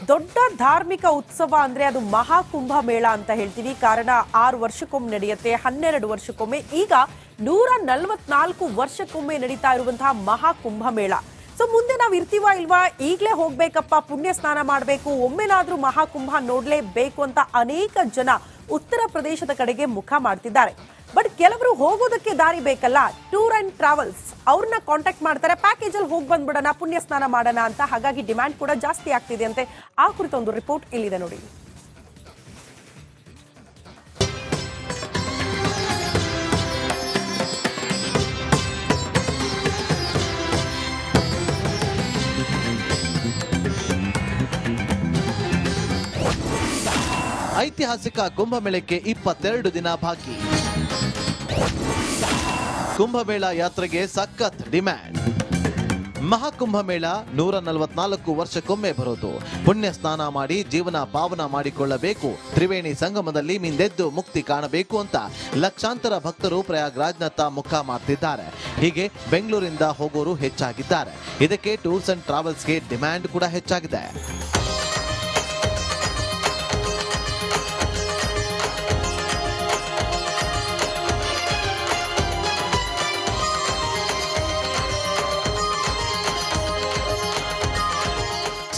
ದೊಡ್ಡ ಧಾರ್ಮಿಕ ಉತ್ಸವ ಅಂದ್ರೆ ಅದು ಮಹಾಕುಂಭ ಮೇಳ ಅಂತ ಹೇಳ್ತೀವಿ. ಕಾರಣ 6 ವರ್ಷಕ್ಕೊಮ್ಮೆ ನಡೆಯುತ್ತೆ, 12 ವರ್ಷಕ್ಕೊಮ್ಮೆ, ಈಗ 144 ವರ್ಷಕ್ಕೊಮ್ಮೆ ನಡೀತಾ ಇರುವಂತಹ ಮಹಾಕುಂಭ ಮೇಳ. ಸೊ ಮುಂದೆ ನಾವು ಇರ್ತೀವಾ ಇಲ್ವಾ, ಈಗಲೇ ಹೋಗ್ಬೇಕಪ್ಪ, ಪುಣ್ಯ ಸ್ನಾನ ಮಾಡಬೇಕು, ಒಮ್ಮೆನಾದ್ರೂ ಮಹಾಕುಂಭ ನೋಡ್ಲೇಬೇಕು ಅಂತ ಅನೇಕ ಜನ ಉತ್ತರ ಪ್ರದೇಶದ ಕಡೆಗೆ ಮುಖ ಮಾಡ್ತಿದ್ದಾರೆ. ಬಟ್ ಕೆಲವರು ಹೋಗೋದಕ್ಕೆ ದಾರಿ ಬೇಕಲ್ಲ, ಟೂರ್ ಅಂಡ್ ಟ್ರಾವೆಲ್ಸ್ ಅವ್ರನ್ನ ಕಾಂಟ್ಯಾಕ್ಟ್ ಮಾಡ್ತಾರೆ, ಪ್ಯಾಕೇಜ್ ಅಲ್ಲಿ ಹೋಗಿ ಬಂದ್ಬಿಡೋಣ, ಪುಣ್ಯ ಸ್ನಾನ ಮಾಡೋಣ ಅಂತ. ಹಾಗಾಗಿ ಡಿಮ್ಯಾಂಡ್ ಕೂಡ ಜಾಸ್ತಿ ಆಗ್ತಿದೆ ಅಂತೆ. ಆ ಕುರಿತ ಒಂದು ರಿಪೋರ್ಟ್ ಇಲ್ಲಿದೆ ನೋಡಿ. ಐತಿಹಾಸಿಕ ಕುಂಭಮೇಳಕ್ಕೆ 22 ದಿನ ಬಾಕಿ. ಕುಂಭಮೇಳ ಯಾತ್ರೆಗೆ ಸಖತ್ ಡಿಮ್ಯಾಂಡ್. ಮಹಾಕುಂಭಮೇಳ 144 ವರ್ಷಕ್ಕೊಮ್ಮೆ ಬರೋದು. ಪುಣ್ಯ ಸ್ನಾನ ಮಾಡಿ ಜೀವನ ಪಾವನ ಮಾಡಿಕೊಳ್ಳಬೇಕು, ತ್ರಿವೇಣಿ ಸಂಗಮದಲ್ಲಿ ಮಿಂದೆದ್ದು ಮುಕ್ತಿ ಕಾಣಬೇಕು ಅಂತ ಲಕ್ಷಾಂತರ ಭಕ್ತರು ಪ್ರಯಾಗ್ರಾಜ್ನತ್ತ ಮುಖ ಮಾಡ್ತಿದ್ದಾರೆ. ಹೀಗೆ ಬೆಂಗಳೂರಿಂದ ಹೋಗೋರು ಹೆಚ್ಚಾಗಿದ್ದಾರೆ. ಇದಕ್ಕೆ ಟೂರ್ಸ್ ಅಂಡ್ ಟ್ರಾವೆಲ್ಸ್ಗೆ ಡಿಮ್ಯಾಂಡ್ ಕೂಡ ಹೆಚ್ಚಾಗಿದೆ.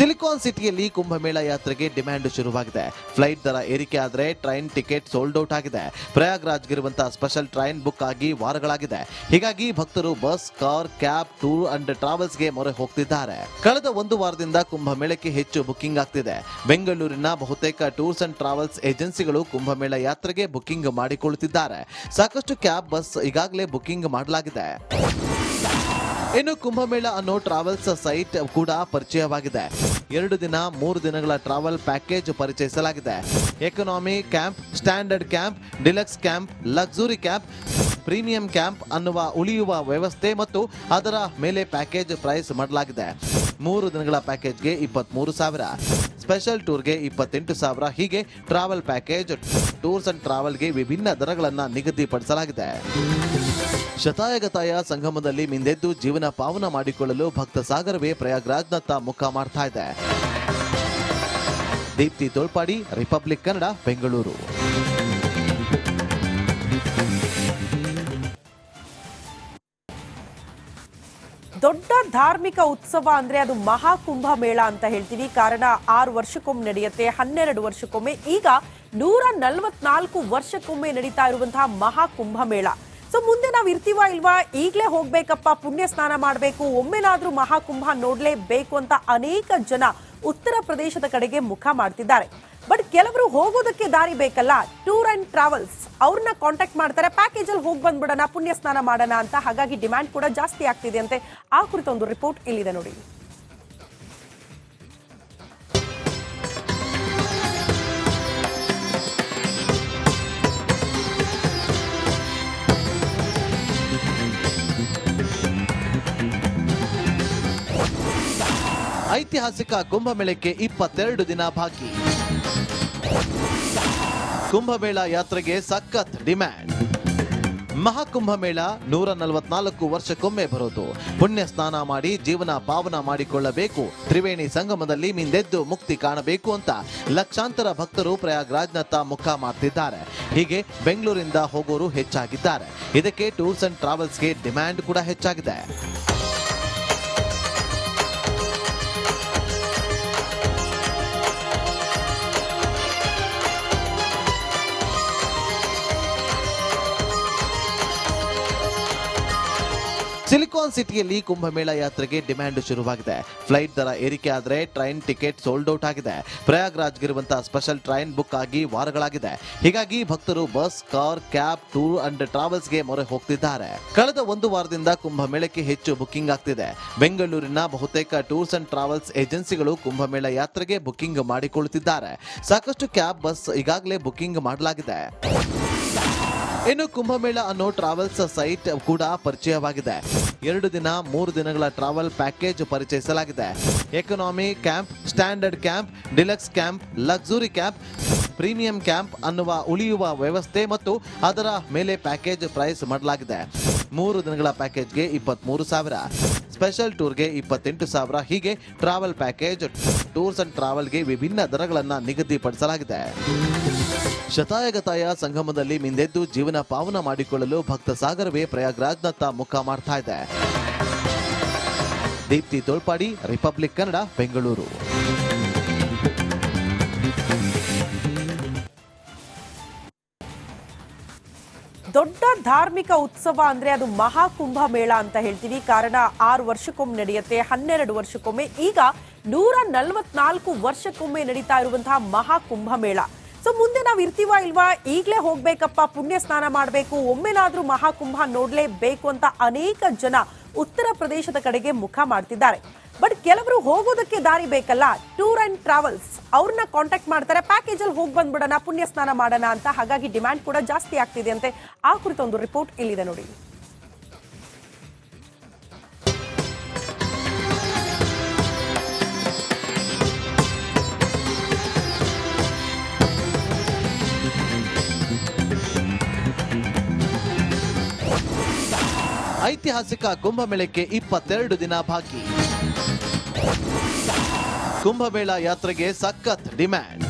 ಸಿಲಿಕಾನ್ ಸಿಟಿಯಲ್ಲಿ ಕುಂಭಮೇಳ ಯಾತ್ರೆಗೆ ಡಿಮ್ಯಾಂಡ್ ಶುರುವಾಗಿದೆ. ಫ್ಲೈಟ್ ದರ ಏರಿಕೆ ಆದರೆ ಟ್ರೈನ್ ಟಿಕೆಟ್ ಸೋಲ್ಡ್ ಔಟ್ ಆಗಿದೆ. ಪ್ರಯಾಗ್ರಾಜ್ಗಿರುವಂತಹ ಸ್ಪೆಷಲ್ ಟ್ರೈನ್ ಬುಕ್ ಆಗಿ ವಾರಗಳಾಗಿದೆ. ಹೀಗಾಗಿ ಭಕ್ತರು bus, car, cab, tour and ಟ್ರಾವೆಲ್ಸ್ಗೆ ಮೊರೆ ಹೋಗ್ತಿದ್ದಾರೆ. ಕಳೆದ 1 ವಾರದಿಂದ ಕುಂಭಮೇಳಕ್ಕೆ ಹೆಚ್ಚು ಬುಕಿಂಗ್ ಆಗ್ತಿದೆ. ಬೆಂಗಳೂರಿನ ಬಹುತೇಕ ಟೂರ್ಸ್ ಅಂಡ್ ಟ್ರಾವೆಲ್ಸ್ ಏಜೆನ್ಸಿಗಳು ಕುಂಭಮೇಳ ಯಾತ್ರೆಗೆ ಬುಕಿಂಗ್ ಮಾಡಿಕೊಳ್ಳುತ್ತಿದ್ದಾರೆ. ಸಾಕಷ್ಟು ಕ್ಯಾಬ್, ಬಸ್ ಈಗಾಗಲೇ ಬುಕಿಂಗ್ ಮಾಡಲಾಗಿದೆ. ಇನ್ನು ಕುಂಭಮೇಳ ಅನ್ನೋ ಟ್ರಾವೆಲ್ಸ್ ಸೈಟ್ ಕೂಡ ಪರಿಚಯವಾಗಿದೆ. 2 ದಿನ 3 ದಿನಗಳ ಟ್ರಾವೆಲ್ ಪ್ಯಾಕೇಜ್ ಪರಿಚಯಿಸಲಾಗಿದೆ. Economy camp, standard camp, deluxe camp, luxury camp, premium camp ಅನ್ನುವ ಉಳಿಯುವ ವ್ಯವಸ್ಥೆ ಮತ್ತು ಅದರ ಮೇಲೆ ಪ್ಯಾಕೇಜ್ ಪ್ರೈಸ್ ಮಾಡಲಾಗಿದೆ. 3 ದಿನಗಳ ಪ್ಯಾಕೇಜ್ಗೆ 23,000, ಸ್ಪೆಷಲ್ ಟೂರ್ಗೆ 28,000. ಹೀಗೆ ಟ್ರಾವೆಲ್ ಪ್ಯಾಕೇಜ್, ಟೂರ್ಸ್ ಅಂಡ್ ಟ್ರಾವೆಲ್ಗೆ ವಿಭಿನ್ನ ದರಗಳನ್ನು ನಿಗದಿಪಡಿಸಲಾಗಿದೆ. ಶತಾಯಗತಾಯ ಸಂಗಮದಲ್ಲಿ ಮಿಂದೆದ್ದು ಜೀವನ ಪಾವನ ಮಾಡಿಕೊಳ್ಳಲು ಭಕ್ತ ಸಾಗರವೇ ಪ್ರಯಾಗ್ರಾಜ್ನತ್ತ ಮುಖ ಮಾಡ್ತಾ ಇದೆ. ದೀಪ್ತಿ ತೋಳ್ಪಾಡಿ, ರಿಪಬ್ಲಿಕ್ ಕನ್ನಡ, ಬೆಂಗಳೂರು. ದೊಡ್ಡ ಧಾರ್ಮಿಕ ಉತ್ಸವ ಅಂದ್ರೆ ಅದು ಮಹಾಕುಂಭ ಮೇಳ ಅಂತ ಹೇಳ್ತೀವಿ. ಕಾರಣ 6 ವರ್ಷಕ್ಕೊಮ್ಮೆ ನಡೆಯುತ್ತೆ, 12 ವರ್ಷಕ್ಕೊಮ್ಮೆ, ಈಗ 144 ವರ್ಷಕ್ಕೊಮ್ಮೆ ನಡೀತಾ ಇರುವಂತಹ ಮಹಾಕುಂಭ ಮೇಳ. ಸೊ ಮುಂದೆ ನಾವು ಇರ್ತೀವಾ ಇಲ್ವಾ, ಈಗಲೇ ಹೋಗ್ಬೇಕಪ್ಪ, ಪುಣ್ಯ ಸ್ನಾನ ಮಾಡಬೇಕು, ಒಮ್ಮೆನಾದ್ರೂ ಮಹಾಕುಂಭ ನೋಡ್ಲೇಬೇಕು ಅಂತ ಅನೇಕ ಜನ ಉತ್ತರ ಪ್ರದೇಶದ ಕಡೆಗೆ ಮುಖ ಮಾಡ್ತಿದ್ದಾರೆ. ಬಟ್ ಕೆಲವರು ಹೋಗೋದಕ್ಕೆ ದಾರಿ ಬೇಕಲ್ಲ, ಟೂರ್ ಅಂಡ್ ಟ್ರಾವೆಲ್ಸ್ ಅವ್ರನ್ನ ಕಾಂಟ್ಯಾಕ್ಟ್ ಮಾಡ್ತಾರೆ, ಪ್ಯಾಕೇಜ್ ಅಲ್ಲಿ ಹೋಗಿ ಬಂದ್ಬಿಡೋಣ, ಪುಣ್ಯ ಸ್ನಾನ ಮಾಡೋಣ ಅಂತ. ಹಾಗಾಗಿ ಡಿಮ್ಯಾಂಡ್ ಕೂಡ ಜಾಸ್ತಿ ಆಗ್ತಿದೆ ಅಂತೆ. ಆ ಕುರಿತ ಒಂದು ರಿಪೋರ್ಟ್ ಇಲ್ಲಿದೆ ನೋಡಿ. ಐತಿಹಾಸಿಕ ಕುಂಭಮೇಳಕ್ಕೆ 22 ದಿನ ಬಾಕಿ. ಕುಂಭಮೇಳ ಯಾತ್ರೆಗೆ ಸಖತ್ ಡಿಮ್ಯಾಂಡ್. ಮಹಾಕುಂಭಮೇಳ 144 ವರ್ಷಕ್ಕೊಮ್ಮೆ ಬರೋದು. ಪುಣ್ಯ ಸ್ನಾನ ಮಾಡಿ ಜೀವನ ಪಾವನ ಮಾಡಿಕೊಳ್ಳಬೇಕು, ತ್ರಿವೇಣಿ ಸಂಗಮದಲ್ಲಿ ಮಿಂದೆದ್ದು ಮುಕ್ತಿ ಕಾಣಬೇಕು ಅಂತ ಲಕ್ಷಾಂತರ ಭಕ್ತರು ಪ್ರಯಾಗ್ರಾಜ್ನತ್ತ ಮುಖ ಮಾಡ್ತಿದ್ದಾರೆ. ಹೀಗೆ ಬೆಂಗಳೂರಿಂದ ಹೋಗೋರು ಹೆಚ್ಚಾಗಿದ್ದಾರೆ. ಇದಕ್ಕೆ ಟೂರ್ಸ್ ಅಂಡ್ ಟ್ರಾವೆಲ್ಸ್ಗೆ ಡಿಮ್ಯಾಂಡ್ ಕೂಡ ಹೆಚ್ಚಾಗಿದೆ. ಸಿಲಿಕಾನ್ ಸಿಟಿಯಲ್ಲಿ ಕುಂಭಮೇಳ ಯಾತ್ರೆಗೆ ಡಿಮ್ಯಾಂಡ್ ಶುರುವಾಗಿದೆ. ಫ್ಲೈಟ್ ದರ ಏರಿಕೆ ಆದರೆ ಟ್ರೈನ್ ಟಿಕೆಟ್ ಸೋಲ್ಡ್ ಔಟ್ ಆಗಿದೆ. ಪ್ರಯಾಗ್ರಾಜ್ಗಿರುವಂತಹ ಸ್ಪೆಷಲ್ ಟ್ರೈನ್ ಬುಕ್ ಆಗಿ ವಾರಗಳಾಗಿದೆ. ಹೀಗಾಗಿ ಭಕ್ತರು bus, car, cab, tour and ಟ್ರಾವೆಲ್ಸ್ಗೆ ಮೊರೆ ಹೋಗ್ತಿದ್ದಾರೆ. ಕಳೆದ 1 ವಾರದಿಂದ ಕುಂಭಮೇಳಕ್ಕೆ ಹೆಚ್ಚು ಬುಕಿಂಗ್ ಆಗ್ತಿದೆ. ಬೆಂಗಳೂರಿನ ಬಹುತೇಕ ಟೂರ್ಸ್ ಅಂಡ್ ಟ್ರಾವೆಲ್ಸ್ ಏಜೆನ್ಸಿಗಳು ಕುಂಭಮೇಳ ಯಾತ್ರೆಗೆ ಬುಕಿಂಗ್ ಮಾಡಿಕೊಳ್ಳುತ್ತಿದ್ದಾರೆ. ಸಾಕಷ್ಟು ಕ್ಯಾಬ್, ಬಸ್ ಈಗಾಗಲೇ ಬುಕಿಂಗ್ ಮಾಡಲಾಗಿದೆ. ಇನ್ನು ಕುಂಭಮೇಳ ಅನ್ನೋ ಟ್ರಾವೆಲ್ಸ್ ಸೈಟ್ ಕೂಡ ಪರಿಚಯವಾಗಿದೆ. 2 ದಿನ 3 ದಿನಗಳ ಟ್ರಾವೆಲ್ ಪ್ಯಾಕೇಜ್ ಪರಿಚಯಿಸಲಾಗಿದೆ. Economy camp, standard camp, deluxe camp, luxury camp, premium camp ಅನ್ನುವ ಉಳಿಯುವ ವ್ಯವಸ್ಥೆ ಮತ್ತು ಅದರ ಮೇಲೆ ಪ್ಯಾಕೇಜ್ ಪ್ರೈಸ್ ಮಾಡಲಾಗಿದೆ. 3 ದಿನಗಳ ಪ್ಯಾಕೇಜ್ಗೆ 23,000, ಸ್ಪೆಷಲ್ ಟೂರ್ಗೆ 28,000 ಹೀಗೆ ಟ್ರಾವೆಲ್ ಪ್ಯಾಕೇಜ್ ಟೂರ್ಸ್ ಅಂಡ್ ಟ್ರಾವೆಲ್ಗೆ ವಿಭಿನ್ನ ದರಗಳನ್ನು ನಿಗದಿಪಡಿಸಲಾಗಿದೆ. ಶತಾಯಗತಾಯ ಸಂಗಮದಲ್ಲಿ ಮಿಂದೆದ್ದು ಜೀವನ ಪಾವನ ಮಾಡಿಕೊಳ್ಳಲು ಭಕ್ತ ಸಾಗರವೇ ಪ್ರಯಾಗ್ರಾಜ್ನತ್ತ ಮುಖ ಮಾಡ್ತಾ ಇದೆ. ದೀಪ್ತಿ ತೋಳ್ಪಾಡಿ, ರಿಪಬ್ಲಿಕ್ ಕನ್ನಡ, ಬೆಂಗಳೂರು. ದೊಡ್ಡ ಧಾರ್ಮಿಕ ಉತ್ಸವ ಅಂದ್ರೆ ಅದು ಮಹಾಕುಂಭ ಮೇಳ ಅಂತ ಹೇಳ್ತೀವಿ. ಕಾರಣ 6 ವರ್ಷಕ್ಕೊಮ್ಮೆ ನಡೆಯುತ್ತೆ, 12 ವರ್ಷಕ್ಕೊಮ್ಮೆ, ಈಗ 144 ವರ್ಷಕ್ಕೊಮ್ಮೆ ನಡೀತಾ ಇರುವಂತಹ ಮಹಾಕುಂಭ ಮೇಳ. ಸೊ ಮುಂದೆ ನಾವು ಇರ್ತೀವಾ ಇಲ್ವಾ, ಈಗಲೇ ಹೋಗ್ಬೇಕಪ್ಪ, ಪುಣ್ಯ ಸ್ನಾನ ಮಾಡಬೇಕು, ಒಮ್ಮೆನಾದ್ರೂ ಮಹಾಕುಂಭ ನೋಡ್ಲೇಬೇಕು ಅಂತ ಅನೇಕ ಜನ ಉತ್ತರ ಪ್ರದೇಶದ ಕಡೆಗೆ ಮುಖ ಮಾಡ್ತಿದ್ದಾರೆ. ಬಟ್ ಕೆಲವರು ಹೋಗೋದಕ್ಕೆ ದಾರಿ ಬೇಕಲ್ಲ, ಟೂರ್ ಅಂಡ್ ಟ್ರಾವೆಲ್ಸ್ ಅವ್ರನ್ನ ಕಾಂಟ್ಯಾಕ್ಟ್ ಮಾಡ್ತಾರೆ, ಪ್ಯಾಕೇಜ್ ಅಲ್ಲಿ ಹೋಗಿ ಬಂದ್ಬಿಡೋಣ, ಪುಣ್ಯ ಸ್ನಾನ ಮಾಡೋಣ ಅಂತ. ಹಾಗಾಗಿ ಡಿಮ್ಯಾಂಡ್ ಕೂಡ ಜಾಸ್ತಿ ಆಗ್ತಿದೆ ಅಂತೆ. ಆ ಕುರಿತ ಒಂದು ರಿಪೋರ್ಟ್ ಇಲ್ಲಿದೆ ನೋಡಿ. ಐತಿಹಾಸಿಕ ಕುಂಭಮೇಳಕ್ಕೆ 22 ದಿನ ಬಾಕಿ. ಕುಂಭಮೇಳ ಯಾತ್ರೆಗೆ ಸಖತ್ ಡಿಮ್ಯಾಂಡ್.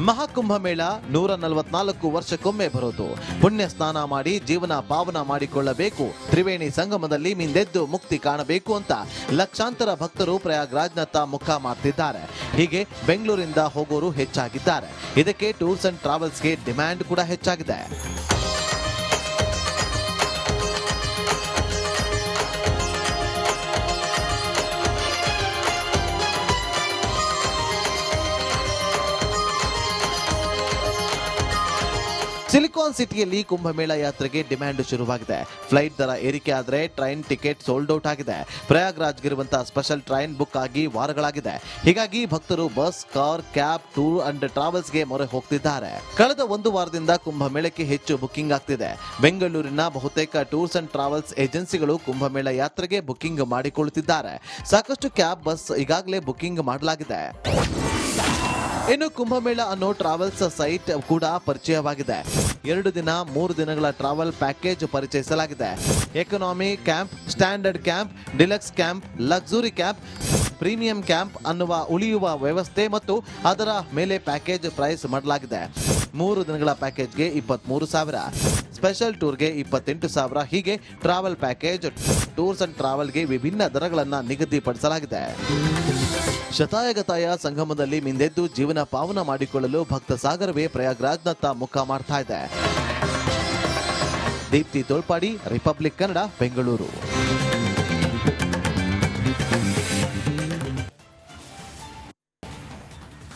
ಮಹಾಕುಂಭಮೇಳ 144 ವರ್ಷಕ್ಕೊಮ್ಮೆ ಬರೋದು. ಪುಣ್ಯ ಸ್ನಾನ ಮಾಡಿ ಜೀವನ ಪಾವನ ಮಾಡಿಕೊಳ್ಳಬೇಕು, ತ್ರಿವೇಣಿ ಸಂಗಮದಲ್ಲಿ ಮಿಂದೆದ್ದು ಮುಕ್ತಿ ಕಾಣಬೇಕು ಅಂತ ಲಕ್ಷಾಂತರ ಭಕ್ತರು ಪ್ರಯಾಗ್ರಾಜ್ನತ್ತ ಮುಖ ಮಾಡ್ತಿದ್ದಾರೆ. ಹೀಗೆ ಬೆಂಗಳೂರಿಂದ ಹೋಗೋರು ಹೆಚ್ಚಾಗಿದ್ದಾರೆ. ಇದಕ್ಕೆ ಟೂರ್ಸ್ ಅಂಡ್ ಟ್ರಾವೆಲ್ಸ್ಗೆ ಡಿಮ್ಯಾಂಡ್ ಕೂಡ ಹೆಚ್ಚಾಗಿದೆ. ಸಿಲಿಕಾನ್ ಸಿಟಿಯಲ್ಲಿ ಕುಂಭಮೇಳ ಯಾತ್ರೆಗೆ ಡಿಮ್ಯಾಂಡ್ ಶುರುವಾಗಿದೆ. ಫ್ಲೈಟ್ ದರ ಏರಿಕೆ ಆದರೆ ಟ್ರೈನ್ ಟಿಕೆಟ್ ಸೋಲ್ಡ್ ಔಟ್ ಆಗಿದೆ. ಪ್ರಯಾಗ್ರಾಜ್ಗಿರುವಂತಹ ಸ್ಪೆಷಲ್ ಟ್ರೈನ್ ಬುಕ್ ಆಗಿ ವಾರಗಳಾಗಿದೆ. ಹೀಗಾಗಿ ಭಕ್ತರು bus, car, cab, tour and ಟ್ರಾವೆಲ್ಸ್ಗೆ ಮೊರೆ ಹೋಗ್ತಿದ್ದಾರೆ. ಕಳೆದ 1 ವಾರದಿಂದ ಕುಂಭಮೇಳಕ್ಕೆ ಹೆಚ್ಚು ಬುಕಿಂಗ್ ಆಗ್ತಿದೆ. ಬೆಂಗಳೂರಿನ ಬಹುತೇಕ ಟೂರ್ಸ್ ಅಂಡ್ ಟ್ರಾವೆಲ್ಸ್ ಏಜೆನ್ಸಿಗಳು ಕುಂಭಮೇಳ ಯಾತ್ರೆಗೆ ಬುಕಿಂಗ್ ಮಾಡಿಕೊಳ್ಳುತ್ತಿದ್ದಾರೆ. ಸಾಕಷ್ಟು ಕ್ಯಾಬ್, ಬಸ್ ಈಗಾಗಲೇ ಬುಕಿಂಗ್ ಮಾಡಲಾಗಿದೆ. ಇನ್ನು ಕುಂಭಮೇಳ ಅನ್ನೋ ಟ್ರಾವೆಲ್ಸ್ ಸೈಟ್ ಕೂಡ ಪರಿಚಯವಾಗಿದೆ. 2 ದಿನ 3 ದಿನಗಳ ಟ್ರಾವೆಲ್ ಪ್ಯಾಕೇಜ್ ಪರಿಚಯಿಸಲಾಗಿದೆ. Economy camp, standard camp, deluxe camp, luxury camp, premium camp ಅನ್ನುವ ಉಳಿಯುವ ವ್ಯವಸ್ಥೆ ಮತ್ತು ಅದರ ಮೇಲೆ ಪ್ಯಾಕೇಜ್ ಪ್ರೈಸ್ ಮಾಡಲಾಗಿದೆ. 3 ದಿನಗಳ ಪ್ಯಾಕೇಜ್ಗೆ 23,000, ಸ್ಪೆಷಲ್ ಟೂರ್ಗೆ 28,000 ಹೀಗೆ ಟ್ರಾವೆಲ್ ಪ್ಯಾಕೇಜ್ ಟೂರ್ಸ್ ಅಂಡ್ ಟ್ರಾವೆಲ್ಗೆ ವಿಭಿನ್ನ ದರಗಳನ್ನು ನಿಗದಿಪಡಿಸಲಾಗಿದೆ. ಶತಾಯಗತಾಯ ಸಂಗಮದಲ್ಲಿ ಮಿಂದೆದ್ದು ಜೀವನ ಪಾವನ ಮಾಡಿಕೊಳ್ಳಲು ಭಕ್ತ ಸಾಗರವೇ ಪ್ರಯಾಗ್ರಾಜ್ನತ್ತ ಮುಖ ಮಾಡ್ತಾ ಇದೆ. ದೀಪ್ತಿ ತೋಳ್ಪಾಡಿ, ರಿಪಬ್ಲಿಕ್ ಕನ್ನಡ, ಬೆಂಗಳೂರು.